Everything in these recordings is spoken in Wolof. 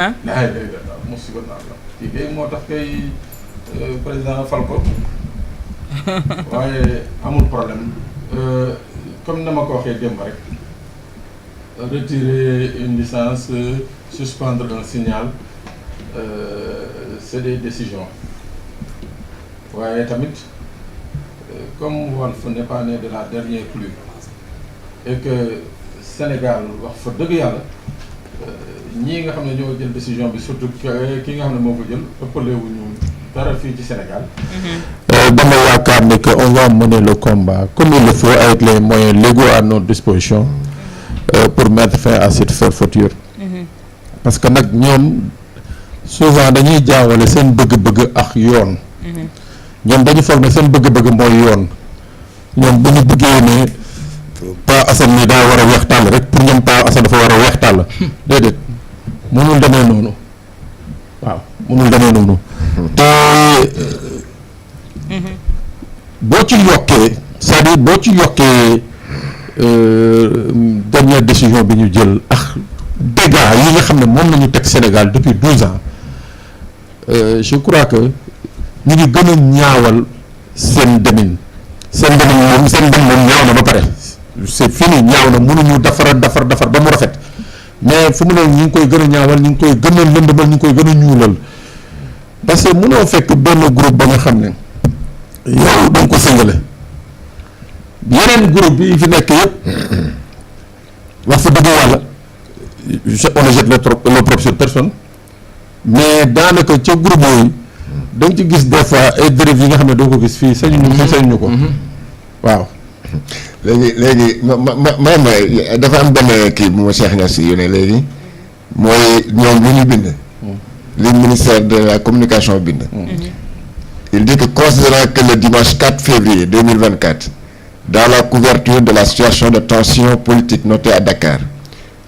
ah. naay day def daal musiba naa la kii kay moo tax kay président fal ko waaye amul problème comme na ma ko waxee démb rek retirer une licence suspendre un signal c'est des décisions waaye tamit comme Walf n'est pas né de la dernière pluie et que Sénégal wax fa dëgg yàlla ñii nga xam ne ñoo jël décision bi surtout ki nga xam ne moo ko jël ëppale wuñu dara fii ci Sénégal. dama yaakaar ne que on va mener le combat comme il le faut avec les moyens légaux à notre disposition pour mettre fin à cette fermeture. Parce que nag ñoom souvent dañuy jaawale seen bëgg-bëgg ak yoon. ñoom dañu foog ne seen bëgg-bëgg mooy yoon ñoom bu ñu bëggee ne Pa Assane ni daa war a weex tàll rek pour ñoom Pa Assane dafa war a weex tàll déedéet mënul demee noonu waaw mënul demee noonu te boo ci yokkee c'est-à-dire boo ci yokkee dernière décision bi ñu jël ak dégâts yi nga xam ne moom la ñu teg Sénégal depuis 12 ans je crois que ñu ngi gën a ñaawal seen demin moom ñaaw na ba pare c'est fini ñaaw na mënuñu defar ba mu rafet mais fu mu ne ñu ngi koy gën a ñaawal ñu ngi koy gën a lëndëmal ñu ngi koy gën a ñuulal parce que mënoo fekk benn groupe ba nga xam ne yow da nga ko singale yeneen groupe bi fi nekk yëpp wax fa dëgg yàlla on ne jette l'opprobre sur personne mais daanaka ca groupe yooyu da nga ci gis des fois ay dérives yi nga xam ne doo ko gis fii sañuñu ko waaw. léegi ma dafa am benn kii bu ma Cheikh Niass yónnee léegi mooy ñoom lu ñu bind. li ministère de la communication bind. Il dit que considérant que le dimanche 4 février 2024, dans la couverture de la situation de tension politique notée à Dakar,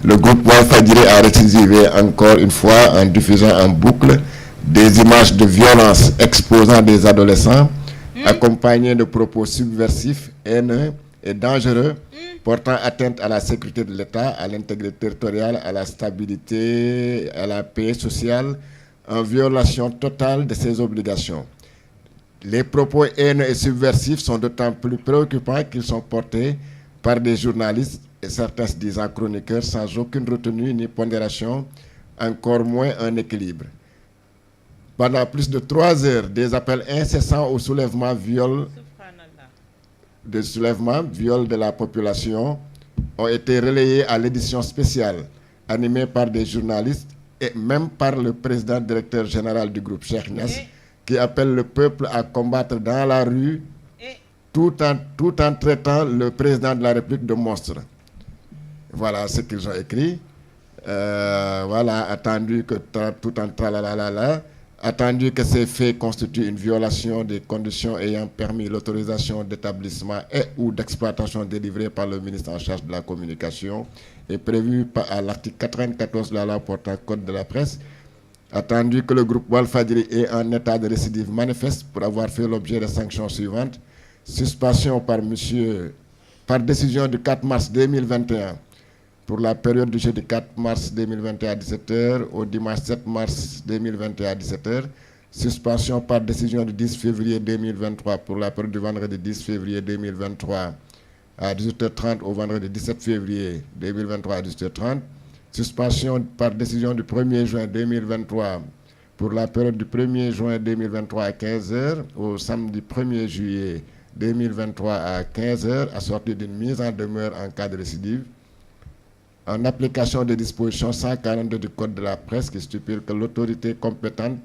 le groupe Walfadjri a récidivé encore une fois en diffusant en boucle des images de violence exposant des adolescents accompagnés de propos subversifs, haineux et dangereux portant atteinte à la sécurité de l'État, à l'intégrité territoriale, à la stabilité, à la paix sociale, en violation totale de ses obligations. Les propos haineux et subversifs sont d'autant plus préoccupants qu'ils sont portés par des journalistes et certains se disant chroniqueurs sans aucune retenue ni pondération, encore moins un équilibre. Pendant plus de 3 heures, des appels incessants au soulèvement, viol de la population ont été relayés à l'édition spéciale, animée par des journalistes et même par le président directeur général du groupe, Cheikh Niass, qui appelle le peuple à combattre dans la rue tout en traitant le président de la République de monstre. Voilà ce qu'ils ont écrit. Voilà, attendu que tout en tralalala, attendu que ces faits constituent une violation des conditions ayant permis l'autorisation d'établissement et ou d'exploitation délivrée par le ministre en charge de la communication et prévu à l'article 94 de la loi portant code de la presse, attendu que le groupe Walfadjri est en état de récidive manifeste pour avoir fait l'objet des sanctions suivantes: suspension par décision du 4 mars 2021 pour la période du jeudi 4 mars 2021 à 17h au dimanche 7 mars 2021 à 17h, suspension par décision du 10 février 2023 pour la période du vendredi 10 février 2023 à 18h30 au vendredi 17 février 2023 à 18h30, suspension par décision du 1er juin 2023 pour la période du 1er juin 2023 à 15h au samedi 1er juillet 2023 à 15h, assorti d'une mise en demeure en cas de récidive, en application des dispositions 142 du Code de la presse qui stipule que l'autorité compétente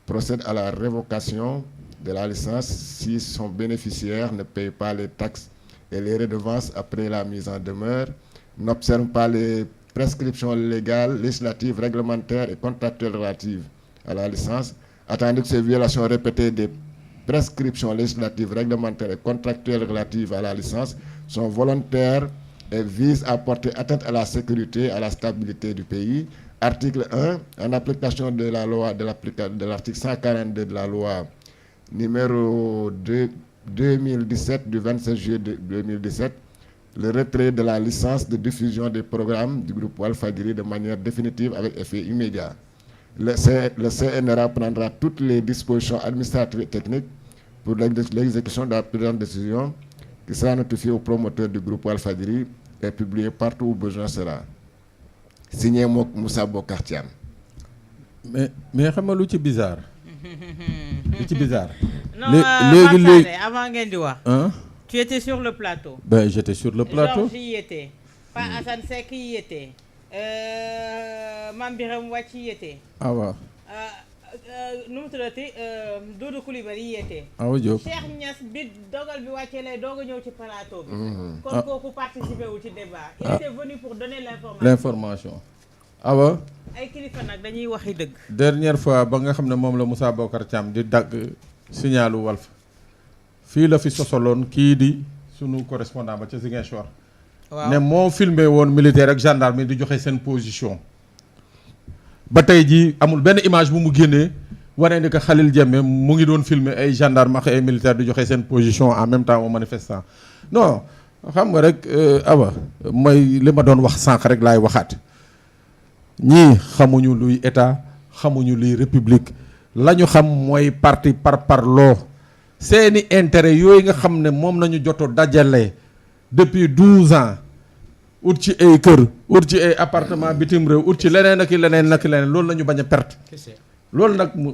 procède à la révocation de la licence si son bénéficiaire ne paye pas les taxes et les redevances après la mise en demeure, n'observe pas les prescriptions légales, législatives, réglementaires et contractuelles relatives à la licence, attendu que ces violations répétées des prescriptions législatives, réglementaires et contractuelles relatives à la licence sont volontaires et visent à porter atteinte à la sécurité, à la stabilité du pays. Article 1, en application de la loi de l'article 142 de la loi numéro 2017 du 27 juillet 2017 le retrait de la licence de diffusion des programmes du groupe Walfadjri de manière définitive avec effet immédiat. Le CNRA prendra toutes les dispositions administratives et techniques pour l'exécution de la présente décision qui sera notifiée aux promoteurs du groupe Walfadjri et publiée partout où besoin sera. Signé Moussa Bokar Thiam. mais xam nga lu ci bizarre. lu ci bizarre. non léegi avant ngeen di wax. tu étais sur le plateau. Ben j'étais sur le plateau. Georges y était. Pa Assane Seck y était. Mame Birame Wathie y était. Ah waaw. nu mu tuddati Doudou Coulibaly y était. Awa Diop. Cheikh Niass bi dogal bi wàccee lay doog a ñëw ci plateau bi. kon kooku participer wu ci débat. il était venu pour donner l'information. Awa. ay kilifa nag dañuy waxi dëgg. dernière fois ba nga xam ne moom la Moussa Bokar Thiam di dagg signalu Walf fii la fi sosoloon kii di sunu correspondant ba ca Ziguinchor. waaw ne moo filmé woon militaire ak gendarme di joxe seen position. ba tey jii amul benn image bu mu génnee wane ni que Khalil Diémé mu ngi doon filmer ay gendarme ak ay militaire di joxe seen position en même temps aux manifestants non xam nga rek Awa mooy li ma doon wax sànq rek laay waxaat. ñii xamuñu luy état xamuñu luy république la ñu xam mooy parti parloo seeni intérêt yooyu nga xam ne moom nañu joto dajale depuis 12 ans ut ci ay kër ut ci ay appartement bitim réew ut ci leneen ak leneen loolu la ñu bañ a perte loolu nag mu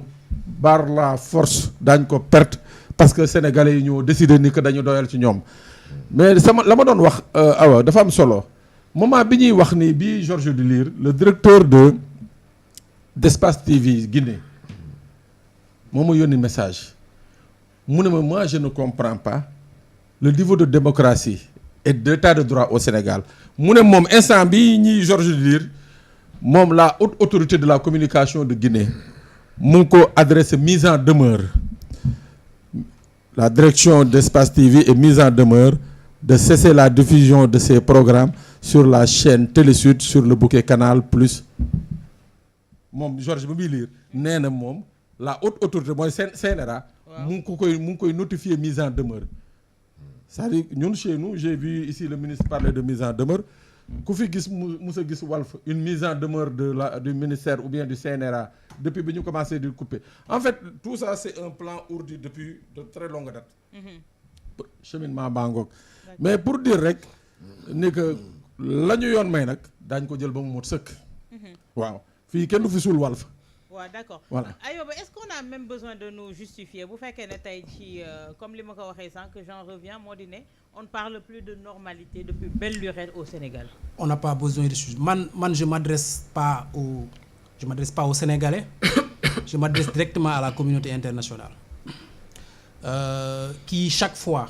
par la force daañ ko perte parce que sénégalais yi ñoo décidé ni que dañu doyal ci ñoom mais la ma doon wax Awa dafa am solo moment bi ñuy wax ni bi Georges de Lire le directeur d'Espace TV Guinée moo ma yónni message mu ne ma moi je ne comprends pas le niveau de démocratie et d'état de droit au Sénégal mu ne moom instant bi ñuy Georges de Lire moom la haute autorité de la communication de Guinée mu ngi ko adressé mise en demeure la direction d'Espace TV est mise en demeure de cesser la diffusion de ces programmes sur la chaîne Télésud sur le bouquet Canal Plus moom Georges ba muy lire nee na moom la haute autorité mooy CNRA mu ngi koy notifier mise en demeure c'est-à-dire ñun chez nous j'ai vu ici le ministre parler de mise en demeure ku fi gis musa gis Walf une mise en demeure du ministère ou bien du CNRA depuis bi ñu commencé di couper en fait tout ça c'est un plan ourdi depuis de très longue date cheminement baa ngoog mais pour dire rek ni que la ñu yoon may nag daañ ko jël ba mu mot sëkk waaw fii kenn du fi suul Walf waaw d'accord voilà Ayoba est-ce qu'on a même besoin de nous justifier bu fekkee ne tey ci comme li ma ko waxee sànq j'en reviens moo di ne on ne parle plus de normalité depuis belle lurette au Sénégal. On n'a pas besoin de justifier. Man je m'adresse pas aux Sénégalais je m'adresse directement à la communauté internationale qui chaque fois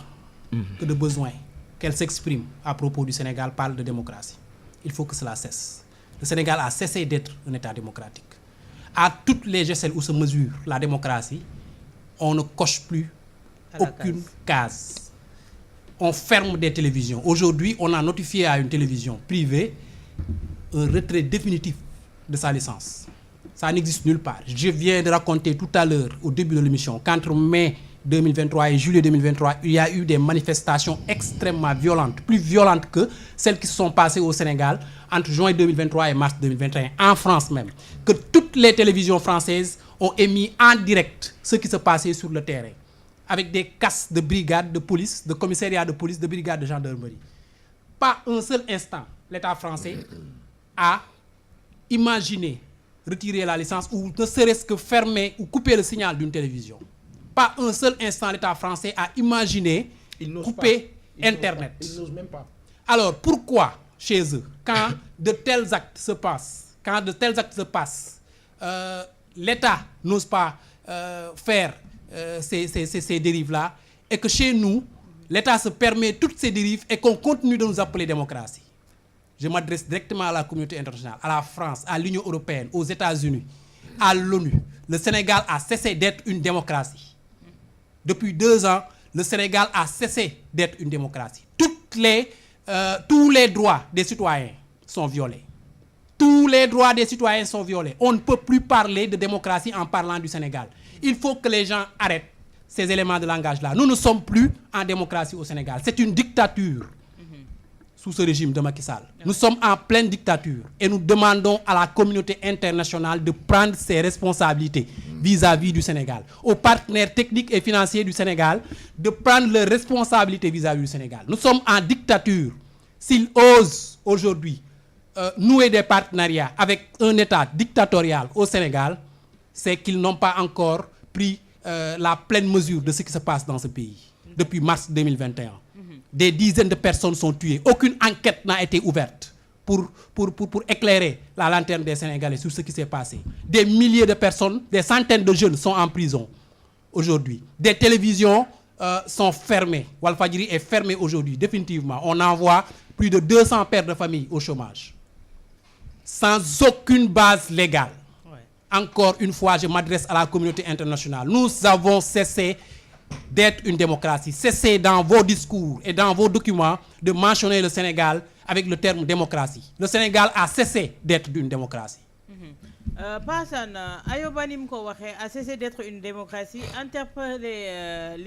que de besoin qu'elle s'exprime à propos du Sénégal parle de démocratie. Il faut que cela cesse. Le Sénégal a cessé d'être un État démocratique. À toutes les échelles où se mesure la démocratie, on ne coche plus aucune case. On ferme des télévisions. Aujourd'hui, on a notifié à une télévision privée un retrait définitif de sa licence. Ça n'existe nulle part. Je viens de raconter tout à l'heure, au début de l'émission, qu'entre mai 2023 et juillet 2023, il y a eu des manifestations extrêmement violentes, plus violentes que celles qui se sont passées au Sénégal entre juin 2023 et mars 2021, en France même. Que toutes les télévisions françaises ont émis en direct ce qui se passait sur le terrain, avec des casques de brigades de police, de commissariats de police, de brigades de gendarmerie. Pas un seul instant, l'État français a imaginé retirer la licence ou ne serait-ce que fermer ou couper le signal d'une télévision. Pas un seul instant l'État français a imaginé couper Internet. Ils n'osent même pas. Alors pourquoi chez eux, quand de tels actes se passent, l'État n'ose pas faire ces dérives-là et que chez nous, l'État se permet toutes ces dérives et qu'on continue de nous appeler démocratie? Je m'adresse directement à la communauté internationale, à la France, à l'Union européenne, aux États-Unis, à l'ONU. Le Sénégal a cessé d'être une démocratie. Depuis 2 ans, le Sénégal a cessé d'être une démocratie. Tous les droits des citoyens sont violés. Tous les droits des citoyens sont violés. On ne peut plus parler de démocratie en parlant du Sénégal. Il faut que les gens arrêtent ces éléments de langage-là. Nous ne sommes plus en démocratie au Sénégal. C'est une dictature. sous ce régime de Macky Sall. Nous sommes en pleine dictature et nous demandons à la communauté internationale de prendre ses responsabilités vis-à-vis du Sénégal, aux partenaires techniques et financiers du Sénégal de prendre leurs responsabilités vis-à-vis du Sénégal. Nous sommes en dictature. S'ils osent aujourd'hui nouer des partenariats avec un État dictatorial au Sénégal, c'est qu'ils n'ont pas encore pris la pleine mesure de ce qui se passe dans ce pays depuis mars 2021. Des dizaines de personnes sont tuées. Aucune enquête n'a été ouverte pour éclairer la lanterne des Sénégalais sur ce qui s'est passé. Des milliers de personnes, des centaines de jeunes sont en prison aujourd'hui. Des télévisions sont fermées. Walfadjri est fermé aujourd'hui, définitivement. On envoie plus de 200 pères de famille au chômage. Sans aucune base légale. Ouais. Encore une fois, je m'adresse à la communauté internationale. Nous avons cessé d'être une démocratie. Cessez dans vos discours et dans vos documents de mentionner le Sénégal avec le terme démocratie. Le Sénégal a cessé d'être une démocratie. Passan Ayoba ni mu ko waxee a cessé d'être une démocratie interpellé li nga